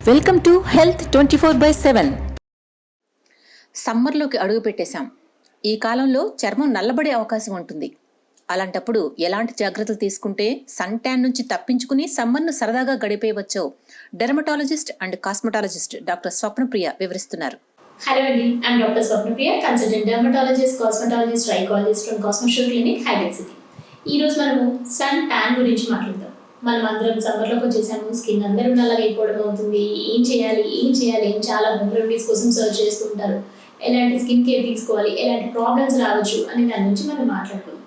Welcome to health 24/7. సమ్మర్లోకి అడుగు పెట్టేశాం. ఈ కాలంలో చర్మం నల్లబడే అవకాశం ఉంటుంది. అలాంటప్పుడు ఎలాంటి జాగ్రత్తలు తీసుకుంటే సన్ ట్యాన్ నుంచి తప్పించుకుని సమ్మర్ను సరదాగా గడిపేయవచ్చో dermatologist and cosmetologist doctor Swapnapriya వివరిస్తున్నారు. హలో అండి, I'm doctor Swapnapriya, consultant dermatologist, cosmetologist, trichologist from Cosmesial clinic, Hitec City. ఈరోజు మనము సన్ ట్యాన్ గురించి మాట్లాడదాం. మనం అందరం సమ్మర్లోకి వచ్చేసాము, స్కిన్ అందరూ నల్లగా అయిపోవడం అవుతుంది. ఏం చేయాలి అని చాలా హోమ్ రెమెడీస్ కోసం సర్చ్ చేస్తూ ఉంటారు. ఎలాంటి స్కిన్ కేర్ తీసుకోవాలి, ఎలాంటి ప్రాబ్లమ్స్ రావచ్చు అనే దాని గురించి మనం మాట్లాడుకుందాం.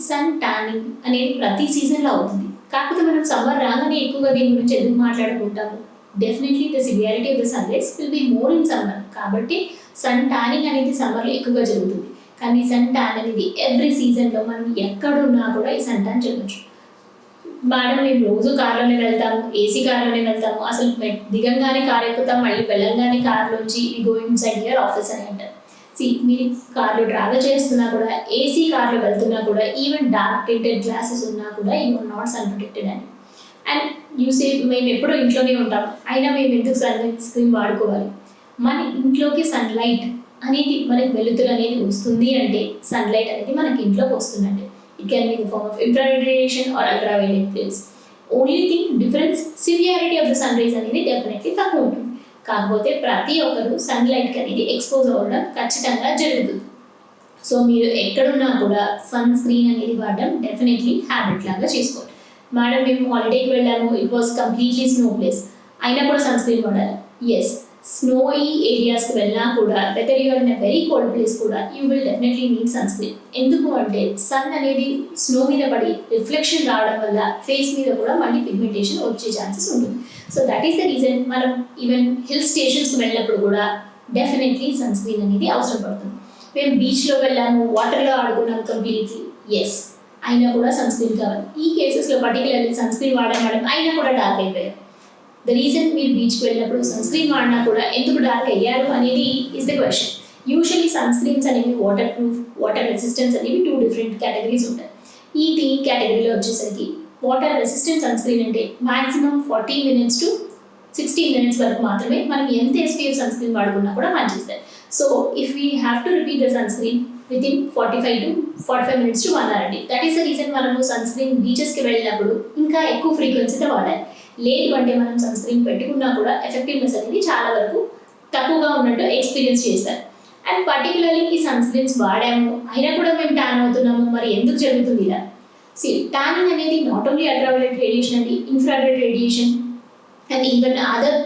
సన్ ట్యానింగ్ అనేది ప్రతి సీజన్లో అవుతుంది. కాకపోతే మనం సమ్మర్ రాగానే ఎక్కువగా దీని గురించి ఎందుకు మాట్లాడుకుంటాము? Definitely the severity of the sun rise will be more in summer. కాబట్టి సన్ ట్యానింగ్ అనేది సమ్మర్లో ఎక్కువగా జరుగుతుంది. కానీ సన్ ట్యాన్ అనేది ఎవ్రీ సీజన్లో మనం ఎక్కడున్నా కూడా ఈ సన్ ట్యాన్ జరగచ్చు. మేడం, మేము రోజు కార్లోనే వెళ్తాము, ఏసీ కార్లోనే వెళ్తాము, అసలు దిగంగానే కార్ ఎక్కుతాం, మళ్ళీ వెళ్ళంగానే కార్లోంచి go inside your office అని అంటారు. మీరు కార్లో ట్రావెల్ చేస్తున్నా కూడా, ఏసీ కార్లో వెళ్తున్నా కూడా, ఈవెన్ డార్క్ టింటెడ్ గ్లాసెస్ ఉన్నా కూడా you are not sun protected అని. అండ్ సే మేము ఎప్పుడూ ఇంట్లోనే ఉంటాం, అయినా మేము ఎందుకు సన్ స్క్రీన్ వాడుకోవాలి? మన ఇంట్లోకి సన్లైట్ అనేది, మనకి వెలుతురు అనేది వస్తుంది అంటే సన్లైట్ అనేది మనకి ఇంట్లోకి వస్తుందండి. It can be in the form of infrared radiation or ultraviolet rays. Only thing difference, severity of the sun rays అనేది డెఫినెట్లీ తక్కువ ఉంటుంది. కాకపోతే ప్రతి ఒక్కరు సన్లైట్కి అనేది ఎక్స్పోజ్ అవ్వడం ఖచ్చితంగా జరుగుతుంది. సో మీరు ఎక్కడున్నా కూడా సన్ స్క్రీన్ అనేది వాడడం డెఫినెట్లీ హ్యాబిట్ లాగా చేసుకోవాలి. మేడం, మేము హాలిడేకి వెళ్ళాము, it was completely snow place, అయినా కూడా సన్ స్క్రీన్ వాడాలి. ఎస్, స్నోయి ఏరియాస్కి వెళ్ళినా కూడా, weather you're in a very cold place కూడా, you will definitely need sunscreen. ఎందుకు అంటే సన్ అనేది స్నో మీద పడి రిఫ్లెక్షన్ రావడం వల్ల ఫేస్ మీద కూడా మళ్ళీ పిగ్మెంటేషన్ వచ్చే ఛాన్సెస్ ఉంటుంది. So that is the reason మనం ఈవెన్ హిల్ స్టేషన్స్కి వెళ్ళినప్పుడు కూడా డెఫినెట్లీ సన్ స్క్రీన్ అనేది అవసరం పడుతుంది. మేము బీచ్లో వెళ్ళాము, వాటర్లో ఆడుకున్నాము కంప్లీట్లీ, ఎస్, అయినా కూడా సన్ స్క్రీన్ కావాలి. ఈ కేసెస్లో పర్టికులర్లీ సన్ స్క్రీన్ వాడడం అయినా కూడా డార్క్ అయిపోయారు. ద రీజన్ మీరు బీచ్కి వెళ్ళినప్పుడు సన్ స్క్రీన్ వాడినా కూడా ఎందుకు డార్క్ అయ్యారు అనేది is the question. Usually sun screens అనేవి వాటర్ ప్రూఫ్, వాటర్ రెసిస్టెన్స్ అనేవి 2 డిఫరెంట్ కేటగిరీస్ ఉంటాయి. ఈ కేటగిరీలో వచ్చేసరికి వాటర్ రెసిస్టెంట్ సన్ స్క్రీన్ అంటే మాక్సిమం 40 minutes to 16 minutes వరకు మాత్రమే మనం ఎంత SPF సన్ స్క్రీన్ వాడుకున్నా కూడా మంచిది. So if we have to repeat the sun screen within 45 minutes to 1 hour అండి. దట్ ఈస్ ద రీజన్ మనము సన్ స్క్రీన్ బీచెస్కి వెళ్ళినప్పుడు ఇంకా ఎక్కువ ఫ్రీక్వెన్సీతో వాడాలి. లేదు అంటే మనం సన్ స్క్రీన్ పెట్టుకున్నా కూడా ఎఫెక్టివ్నెస్ అనేది చాలా వరకు తక్కువగా ఉన్నట్టు ఎక్స్పీరియన్స్ చేస్తారు. అండ్ పర్టికులర్లీ ఈ సన్ స్క్రీన్స్ వాడాము, అయినా కూడా మేము ట్యాన్ అవుతున్నాము, మరి ఎందుకు జరుగుతుంది ఇలా? ట్యానింగ్ అనేది నాట్ ఓన్లీ అల్ట్రావైలెట్ రేడియేషన్ అండి, infrared radiation and even other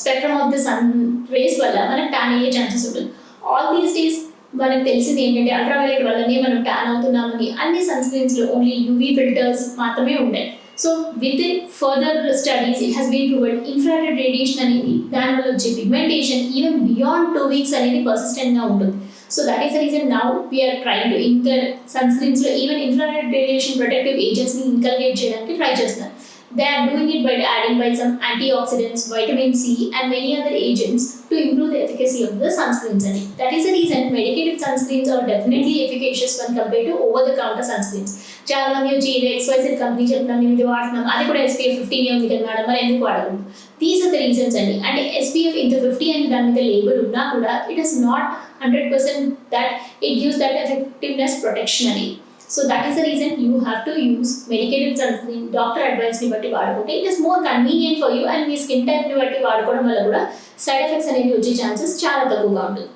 spectrum of the sun rays వల్ల మనకు ట్యాన్ అయ్యే ఛాన్సెస్ ఉంటుంది. ఆల్ దీస్ డేస్ మనకు తెలిసింది ఏంటంటే అల్ట్రావైలెట్ వల్లనే మనం ట్యాన్ అవుతున్నామని. అన్ని సన్ స్క్రీన్స్లో ఓన్లీ UV ఫిల్టర్స్ మాత్రమే ఉంటాయి. So with further studies it has been proved infrared radiation అనేది దానివల్ల వచ్చే పిగ్మెంటేషన్ ఈవెన్ బియాండ్ 2 weeks అనేది పర్సిస్టెంట్గా ఉంటుంది. So that is the reason now we're trying to inter సన్ స్క్రీన్స్లో ఈవెన్ ఇన్ఫ్రారెడ్ రేడియేషన్ ప్రొటెక్టివ్ ఏజెంట్స్ని ఇన్కల్కేట్ చేయడానికి ట్రై చేస్తున్నారు. They are doing it by adding by some antioxidants, vitamin C and many other agents to improve the efficacy of the sunscreens. And that is the reason medicated sunscreens are definitely efficacious when compared to over-the-counter sunscreens. చాలా మంది వచ్చి ఇది XYZ company చెప్తాం, మేము ఇది వాడుతున్నాం, అది కూడా SPF 15 ఉంది కదా మేడం, మరి ఎందుకు వాడకూడదు? దీస్ ఆర్ ద రీజన్స్ అండి. అంటే SPF ఇంత 50 అని దాని మీద లేబుల్ ఉన్నా కూడా it is not 100% that it gives that effectiveness protection అని. So that is the reason you have to use medicated sunscreen. Doctor advice ni batti vadukunte it is more convenient for you and me skin type ని బట్టి వాడుకోవడం వల్ల కూడా side effects అనేవి వచ్చే chances చాలా తక్కువగా ఉంటుంది.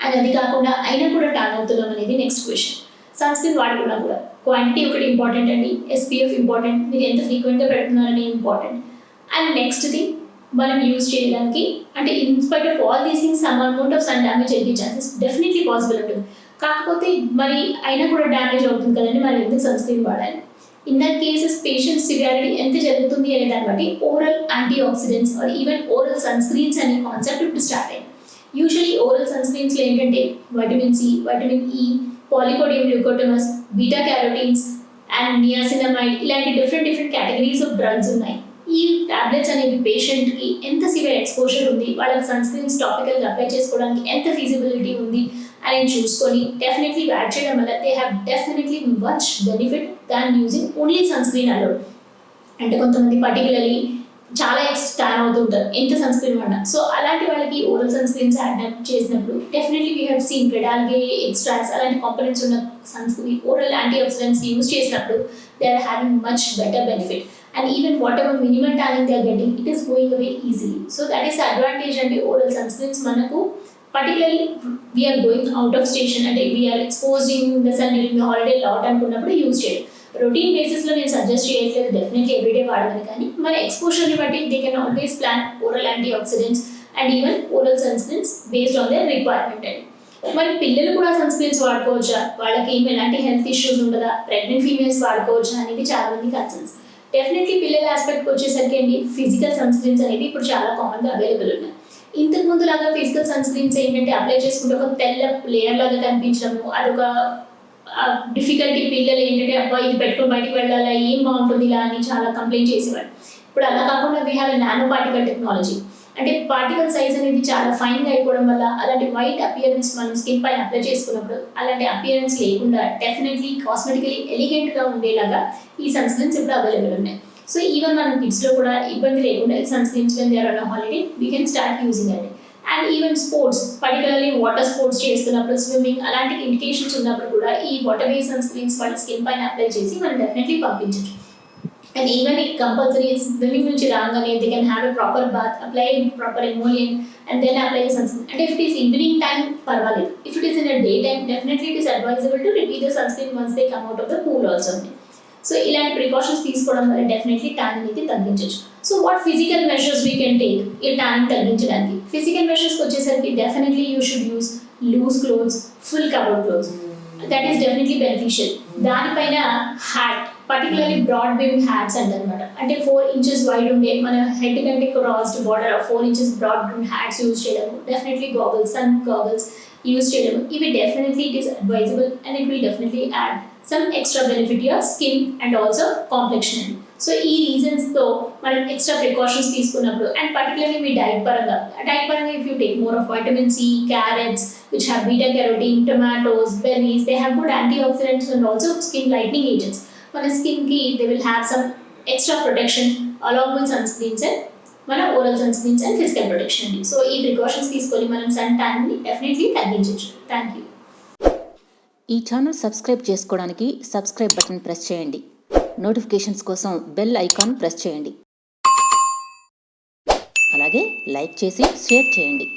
అండ్ అది కాకుండా అయినా కూడా ట్యాన్ అవుతున్నాం అనేది నెక్స్ట్ క్వశ్చన్. సన్ స్క్రీన్ వాడుకున్నా కూడా క్వాంటిటీ ఒకటి ఇంపార్టెంట్ అండి, SPF ఇంపార్టెంట్, మీరు ఎంత ఫ్రీక్వెంట్గా పెడుతున్నారని ఇంపార్టెంట్. అండ్ నెక్స్ట్ థింగ్, మనం యూజ్ చేయడానికి అంటే in spite of all these things some amount of sun damage అయ్యే ఛాన్సెస్ డెఫినెట్లీ పాసిబుల్ ఉంటుంది. కాకపోతే మరి అయినా కూడా డ్యామేజ్ అవుతుంది కదండి, మరి ఎందుకు సన్ స్క్రీన్ వాడాలి? In that cases patient severity ఎంత జరుగుతుంది అనే దాన్ని బట్టి oral antioxidants or even oral sunscreens అనే కాన్సెప్ట్ ఇప్పుడు స్టార్ట్ అయింది. యూజువల్లీ ఓరల్ సన్ స్క్రీన్స్లో ఏంటంటే vitamin C, vitamin E, polypodium leucotomos, beta carotenes and niacinamide ఇలాంటి డిఫరెంట్ కేటగిరీస్ ఆఫ్ డ్రగ్స్ ఉన్నాయి. ఈ టాబ్లెట్స్ అనేవి పేషెంట్కి ఎంత సివియర్ ఎక్స్పోజర్ ఉంది, వాళ్ళకి సన్ స్క్రీన్స్ టాపికల్గా అప్లై చేసుకోవడానికి ఎంత ఫీజిబిలిటీ ఉంది అని చూసుకొని డెఫినెట్లీ యాడ్ చేయడం వల్ల they have definitely much benefit than using only sun screen alone. అంటే కొంతమంది పర్టికులర్లీ చాలా స్టాన్ అవుతుంటారు ఎంత సన్ స్క్రీన్ వాడినా. సో అలాంటి వాళ్ళకి ఓరల్ సన్ స్క్రీన్స్ యాడ్ చేసినప్పుడు definitely we have seen red algae extracts అలాంటి కాంపోనెంట్స్ ఉన్న sunscreen oral antioxidants use చేసినప్పుడు they are having much better benefit. And even whatever minimal tanning they are getting, it is going away easily. So that is the advantage and the oral sunscreens manaku, particularly we are going out of station and we are exposing the sun during the holiday lot అనుకున్నప్పుడు use చేయాలి. Routine బేసిస్లో నేను suggest చేయట్లేదు, definitely everyday వాడమని. కానీ మన ఎక్స్పోజర్ని బట్టి they can always plan oral antioxidants and even oral sunscreens based on their requirement అండి. మరి పిల్లలు కూడా సన్ స్క్రీన్స్ వాడుకోవచ్చా, వాళ్ళకి ఏమి ఎలాంటి హెల్త్ ఇష్యూస్ ఉండదా, ప్రెగ్నెంట్ ఫీమేల్స్ వాడుకోవచ్చా అనేది చాలా మంది కన్సర్న్స్. డెఫినెట్లీ పిల్లల ఆస్పెక్ట్కి వచ్చేసరికి అండి ఫిజికల్ సన్ స్క్రీన్స్ అనేవి ఇప్పుడు చాలా కామన్గా అవైలబుల్ ఉన్నాయి. ఇంతకు ముందు లాగా ఫిజికల్ సన్ స్క్రీన్స్ ఏంటంటే అప్లై చేసుకుంటే ఒక తెల్ల లేయర్ లాగా కనిపించడము, అదొక డిఫికల్టీ. పిల్లలు ఏంటంటే అబ్బా ఇది పెట్టుకొని బయటికి వెళ్ళాలా, ఏం బాగుంటుంది ఇలా అని చాలా కంప్లైంట్ చేసేవాడు. ఇప్పుడు అలా కాకుండా we have a nano particle technology. అంటే పార్టికల్ సైజ్ అనేది చాలా ఫైన్గా అయిపోవడం వల్ల అలాంటి వైట్ అపియరెన్స్ మనం స్కిన్ పైన అప్లై చేసుకున్నప్పుడు అలాంటి అపియరెన్స్ లేకుండా డెఫినెట్లీ కాస్మెటికలీ ఎలిగెంట్గా ఉండేలాగా ఈ సన్ స్క్రీన్స్ ఇప్పుడు అవైలబుల్ ఉన్నాయి. సో ఈవెన్ మనం కిడ్స్లో కూడా ఇబ్బంది లేకుండా ఈ sunscreens when they are on holiday we can start using అండి. And even sports, particularly water sports చేస్తున్నప్పుడు, స్విమ్మింగ్ అలాంటి ఇండికేషన్స్ ఉన్నప్పుడు కూడా ఈ వాటర్ బేస్ సన్ స్క్రీన్స్ వాళ్ళ స్కిన్ పైన అప్లై చేసి మనం డెఫినెట్లీ పంపించవచ్చు. And even it compulsory swimming నుంచి రాగానే they can have a proper bath, apply proper emollient and then apply sun screen. అంటే if it is evening time పర్వాలేదు, if it is in a day time definitely it is advisable to repeat the sun screen once they come out of the pool also. So ఇలాంటి precautions తీసుకోవడం వల్ల definitely tan అనేది తగ్గించవచ్చు. So what physical measures we can take ఈ tan తగ్గించడానికి? Physical మెషర్స్కి వచ్చేసరికి definitely you should use loose clothes, full covered clothes, that is definitely beneficial. దానిపైన hat, particularly broad brim hats అంటారనమాట. అంటే 4 inches వైడ్ ఉండే మన హెడ్ కంటే crossed border 4 inches broad brim hats use చేయడము, definitely goggles, sun goggles use చేయడము, ఇవి definitely it is advisable and it will definitely add some extra benefit to your skin and also complexion. So ఈ రీజన్స్తో మనం extra precautions తీసుకున్నప్పుడు and particularly మీ diet పరంగా if you take more of vitamin C, carrots which have beta carotene, tomatoes, berries, they have good antioxidants and also skin lightening agents. మన స్కిన్కి they will have some extra protection along with sunscreens and మన oral sunscreens and physical protection అండి. So ఈ precautions తీసుకొని మనం sun ట్యాన్ని definitely తగ్గించవచ్చు. Thank you. ఈ channel subscribe చేసుకోవడానికి సబ్స్క్రైబ్ బటన్ ప్రెస్ చేయండి. నోటిఫికేషన్స్ కోసం బెల్ ఐకాన్ ప్రెస్ చేయండి. అలాగే లైక్ చేసి షేర్ చేయండి.